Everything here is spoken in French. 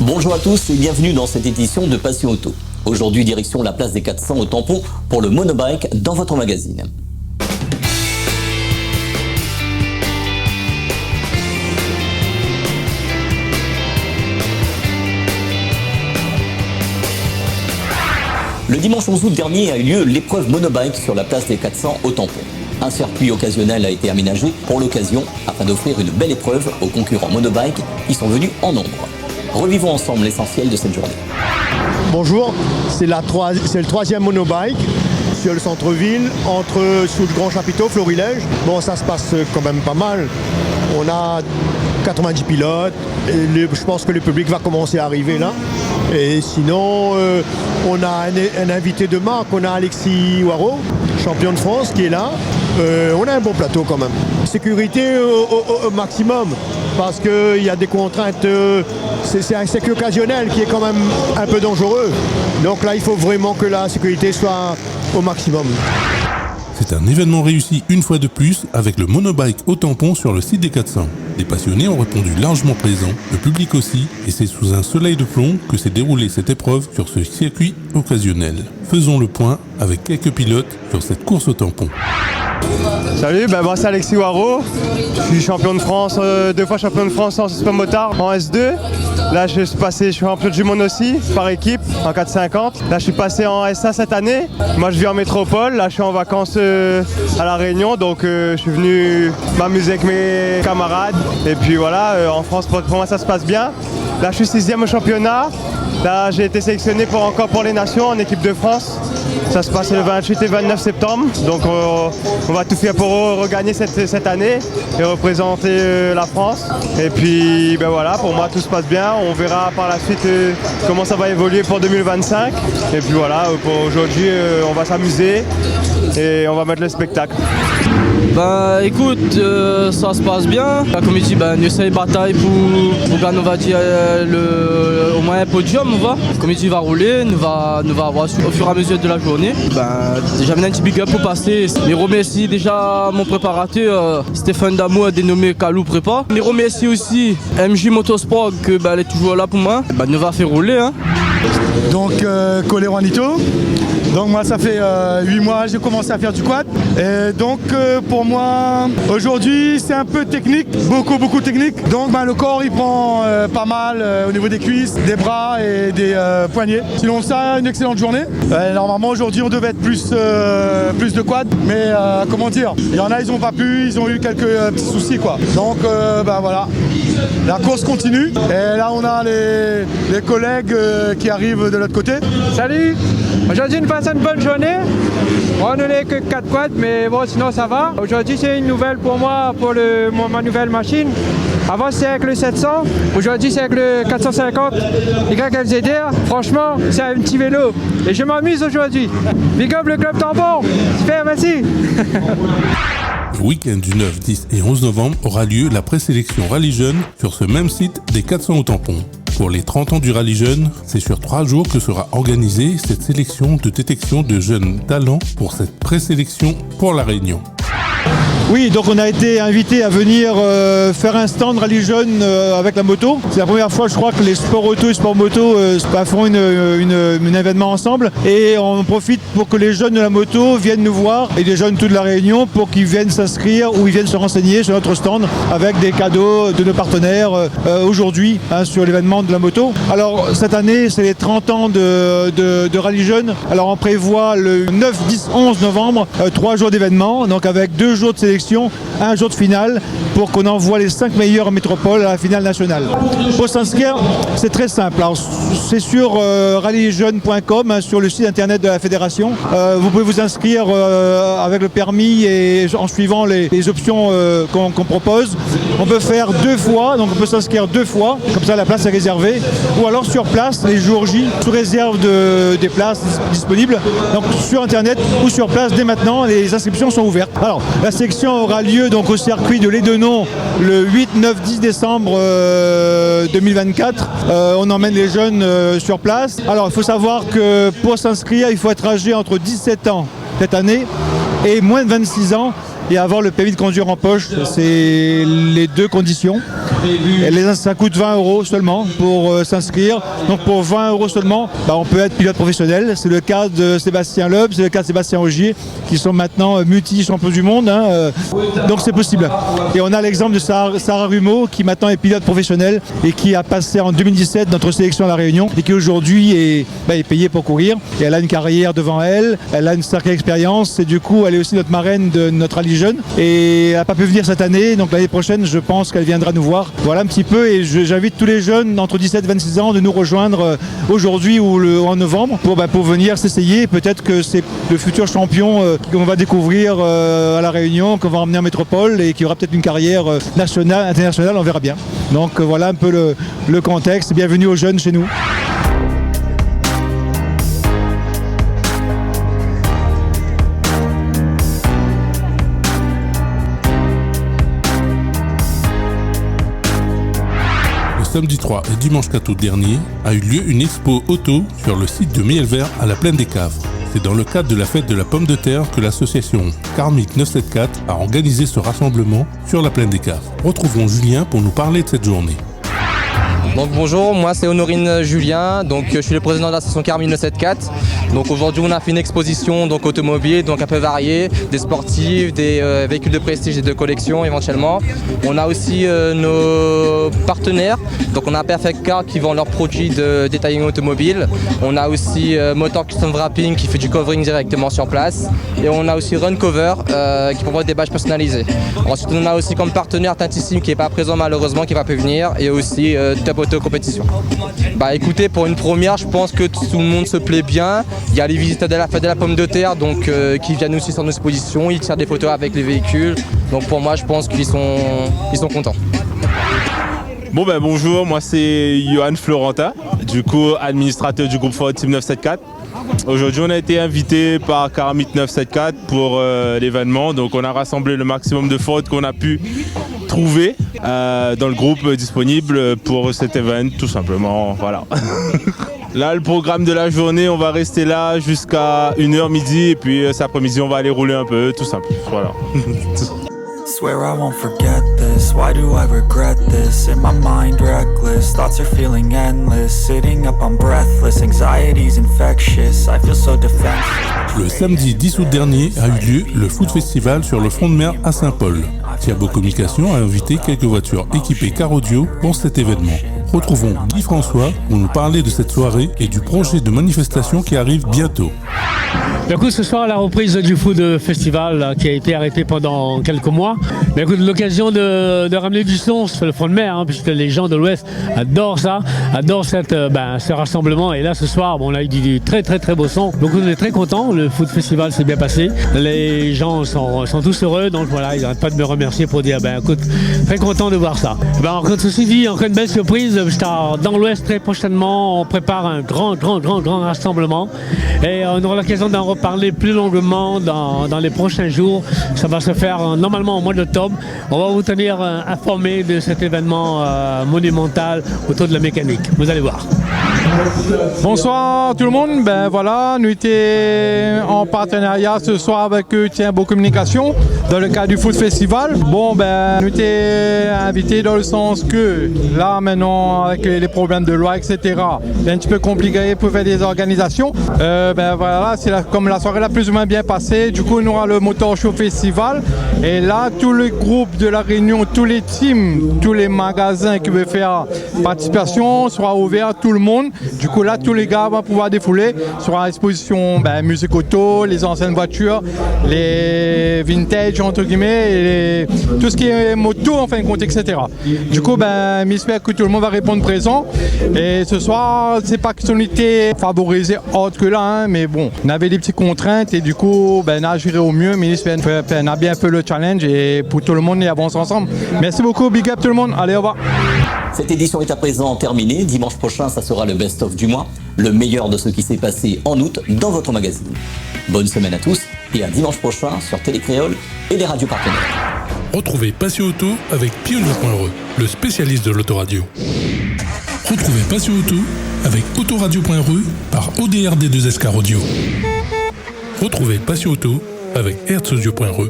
Bonjour à tous et bienvenue dans cette édition de Passion Auto. Aujourd'hui, direction la place des 400 au Tampon pour le monobike dans votre magazine. Le dimanche 11 août dernier a eu lieu l'épreuve monobike sur la place des 400 au Tampon. Un circuit occasionnel a été aménagé pour l'occasion afin d'offrir une belle épreuve aux concurrents monobike qui sont venus en nombre. Revivons ensemble l'essentiel de cette journée. Bonjour, c'est le troisième monobike sur le centre-ville, sous le grand chapiteau, Florilège. Bon, ça se passe quand même pas mal. On a 90 pilotes, et je pense que le public va commencer à arriver là. Et sinon, on a un invité de marque, on a Alexis Waro, champion de France, qui est là. On a un bon plateau quand même. Sécurité au maximum, parce qu'il y a des contraintes, c'est un circuit occasionnel qui est quand même un peu dangereux. Donc là, il faut vraiment que la sécurité soit au maximum. C'est un événement réussi une fois de plus avec le monobike au Tampon sur le site des 400. Les passionnés ont répondu largement présents, le public aussi, et c'est sous un soleil de plomb que s'est déroulée cette épreuve sur ce circuit occasionnel. Faisons le point avec quelques pilotes sur cette course au Tampon. Salut, moi c'est Alexis Waro, je suis champion de France, 2 fois champion de France en super motard en S2. Là je suis champion du monde aussi par équipe en 450. Là je suis passé en S1 cette année. Moi je vis en métropole, là je suis en vacances à La Réunion, donc je suis venu m'amuser avec mes camarades. Et puis voilà, en France pour moi ça se passe bien. Là je suis 6e au championnat. Là j'ai été sélectionné encore pour les nations en équipe de France. Ça se passe le 28 et 29 septembre, donc on va tout faire pour regagner cette année et représenter la France. Et puis voilà, pour moi tout se passe bien, on verra par la suite comment ça va évoluer pour 2025. Et puis voilà, pour aujourd'hui on va s'amuser et on va mettre le spectacle. Écoute, ça se passe bien. Comme il dit, nous essayons bataille pour gagner, on va dire, au moins un podium, on va. Comme il dit, il va rouler, nous va avoir au fur et à mesure de la journée. J'avais un petit big up pour passer. Je remercie déjà mon préparateur, Stéphane Damour, dénommé Kalou Prépa. Je remercie aussi MJ Motorsport, elle est toujours là pour moi. Nous va faire rouler. Hein. Donc, Colero Anito. Donc moi ça fait 8 mois que j'ai commencé à faire du quad. Et donc pour moi aujourd'hui c'est un peu technique, beaucoup technique. Donc le corps il prend pas mal au niveau des cuisses, des bras et des poignets. Sinon ça, une excellente journée. Normalement aujourd'hui on devait être plus de quad, mais comment dire, il y en a ils n'ont pas pu, ils ont eu quelques petits soucis quoi. Donc voilà, la course continue. Et là on a les collègues qui arrivent de l'autre côté. Salut. Aujourd'hui, nous passons une bonne journée. On n'est que 4 quads, mais bon, sinon ça va. Aujourd'hui, c'est une nouvelle pour moi, pour ma nouvelle machine. Avant, c'était avec le 700. Aujourd'hui, c'est avec le 450. YLZR, franchement, c'est un petit vélo. Et je m'amuse aujourd'hui. Big up le club Tampon. Super, merci. Le week-end du 9, 10 et 11 novembre aura lieu la présélection Rallye Jeune sur ce même site des 400 au Tampon. Pour les 30 ans du Rallye Jeune, c'est sur 3 jours que sera organisée cette sélection de détection de jeunes talents pour cette présélection pour La Réunion. Oui, donc on a été invité à venir faire un stand Rallye Jeune avec la moto. C'est la première fois, je crois, que les sports auto et sports moto font un événement ensemble. Et on profite pour que les jeunes de la moto viennent nous voir, et des jeunes de la Réunion, pour qu'ils viennent s'inscrire ou ils viennent se renseigner sur notre stand avec des cadeaux de nos partenaires aujourd'hui sur l'événement de la moto. Alors cette année, c'est les 30 ans de Rallye Jeune. Alors on prévoit le 9, 10, 11 novembre, 3 jours d'événement, donc avec 2 jours de sélection, un jour de finale, pour qu'on envoie les 5 meilleurs en métropole à la finale nationale. Pour s'inscrire, c'est très simple. Alors, c'est sur rallyjeune.com, sur le site internet de la fédération. Vous pouvez vous inscrire avec le permis et en suivant les options qu'on propose. On peut faire 2 fois, donc on peut s'inscrire 2 fois, comme ça la place est réservée. Ou alors sur place, les jours J, sous réserve des places disponibles. Donc sur internet ou sur place, dès maintenant, les inscriptions sont ouvertes. Alors, la sélection aura lieu donc au circuit de Lédenon le 8, 9, 10 décembre 2024. On emmène les jeunes sur place. Alors il faut savoir que pour s'inscrire, il faut être âgé entre 17 ans cette année et moins de 26 ans et avoir le permis de conduire en poche. C'est les 2 conditions. Et ça coûte 20 € seulement pour s'inscrire. Donc pour 20 € seulement, on peut être pilote professionnel. C'est le cas de Sébastien Loeb, c'est le cas de Sébastien Ogier, qui sont maintenant multi-champions du monde. Donc c'est possible. Et on a l'exemple de Sarah Rumeau, qui maintenant est pilote professionnel et qui a passé en 2017 notre sélection à La Réunion et qui aujourd'hui est payée pour courir. Et elle a une carrière devant elle, elle a une sacrée expérience et du coup elle est aussi notre marraine de notre rallye jeune. Et elle n'a pas pu venir cette année, donc l'année prochaine je pense qu'elle viendra nous voir. Voilà un petit peu, et j'invite tous les jeunes entre 17 et 26 ans de nous rejoindre aujourd'hui ou en novembre pour venir s'essayer. Peut-être que c'est le futur champion qu'on va découvrir à La Réunion, qu'on va emmener en métropole et qui aura peut-être une carrière nationale, internationale, on verra bien. Donc voilà un peu le contexte. Bienvenue aux jeunes chez nous. Samedi 3 et dimanche 4 août dernier a eu lieu une expo auto sur le site de Mielvert à la Plaine des Caves. C'est dans le cadre de la fête de la pomme de terre que l'association Karmic 974 a organisé ce rassemblement sur la Plaine des Caves. Retrouvons Julien pour nous parler de cette journée. Donc bonjour, moi c'est Honorine Julien, donc je suis le président de l'association Karmic 974. Donc aujourd'hui on a fait une exposition automobile, donc un peu variée, des sportifs, des véhicules de prestige et de collection éventuellement. On a aussi nos partenaires, donc on a Perfect Car qui vend leurs produits de détailling automobile. On a aussi Motor Custom Wrapping qui fait du covering directement sur place. Et on a aussi Run Cover qui propose des badges personnalisés. Ensuite on a aussi comme partenaire Tintissime qui n'est pas présent malheureusement, qui va pas venir, et aussi Top Auto Compétition. Écoutez, pour une première, je pense que tout le monde se plaît bien. Il y a les visiteurs de la fête de la pomme de terre qui viennent aussi sur nos expositions, ils tirent des photos avec les véhicules. Donc pour moi, je pense qu'ils sont contents. Bonjour, moi c'est Johan Florentin, du coup administrateur du groupe Ford Team 974. Aujourd'hui on a été invité par Karmic 974 pour l'événement, donc on a rassemblé le maximum de Ford qu'on a pu trouver dans le groupe disponible pour cet événement, tout simplement, voilà. Là, le programme de la journée, on va rester là jusqu'à 1h midi et puis cet après-midi, on va aller rouler un peu, tout simple, voilà. Swear I won't forget this, why do I regret this? In my mind reckless, thoughts are feeling endless. Sitting up I'm breathless, anxiety's infectious, I feel so defenseless. Le samedi 10 août dernier a eu lieu le Food Festival sur le front de mer à Saint-Paul. Thiago Communication a invité quelques voitures équipées car audio pour cet événement. Retrouvons Guy François pour nous parler de cette soirée et du projet de manifestation qui arrive bientôt. Écoute, ce soir, la reprise du Food Festival là, qui a été arrêté pendant quelques mois. Mais écoute, l'occasion de ramener du son sur le front de mer, puisque les gens de l'Ouest adorent ça, adorent ce rassemblement. Et là, ce soir, on a eu du très très très beau son. Donc on est très contents, le Food Festival s'est bien passé. Les gens sont tous heureux, donc voilà, ils n'arrêtent pas de me remercier pour dire, écoute, très content de voir ça. Ceci dit, encore une belle surprise, dans l'Ouest très prochainement, on prépare un grand rassemblement. Et on aura l'occasion d'en reparler plus longuement dans les prochains jours. Ça va se faire normalement au mois d'octobre. On va vous tenir informés de cet événement monumental autour de la mécanique. Vous allez voir. Bonsoir tout le monde, nous étions en partenariat ce soir avec Thiago Communication dans le cadre du Food Festival. Nous étions invités dans le sens que là maintenant avec les problèmes de loi etc, c'est un petit peu compliqué pour faire des organisations. C'est comme la soirée l'a plus ou moins bien passée, du coup on aura le Motor Show Festival et là tous les groupes de la Réunion, tous les teams, tous les magasins qui veulent faire participation sera ouvert à tout le monde. Du coup là tous les gars vont pouvoir défouler sur l'exposition musique auto, les anciennes voitures, les vintage entre guillemets, et tout ce qui est moto en fin de compte etc. Du coup j'espère que tout le monde va répondre présent et ce soir c'est pas que son été favorisé autre que là mais bon on avait des petites contraintes et du coup on a géré au mieux mais j'espère qu'on a bien fait le challenge et pour tout le monde on avance ensemble. Merci beaucoup, big up tout le monde, allez au revoir. Cette édition est à présent terminée. Dimanche prochain, ça sera le best-of du mois, le meilleur de ce qui s'est passé en août dans votre magazine. Bonne semaine à tous et à dimanche prochain sur Télécréole et les radios partenaires. Retrouvez Passion Auto avec Pionnier.re, le spécialiste de l'autoradio. Retrouvez Passion Auto avec Autoradio.re par ODRD2SK Radio. Retrouvez Passion Auto avec Hertzaudio.re.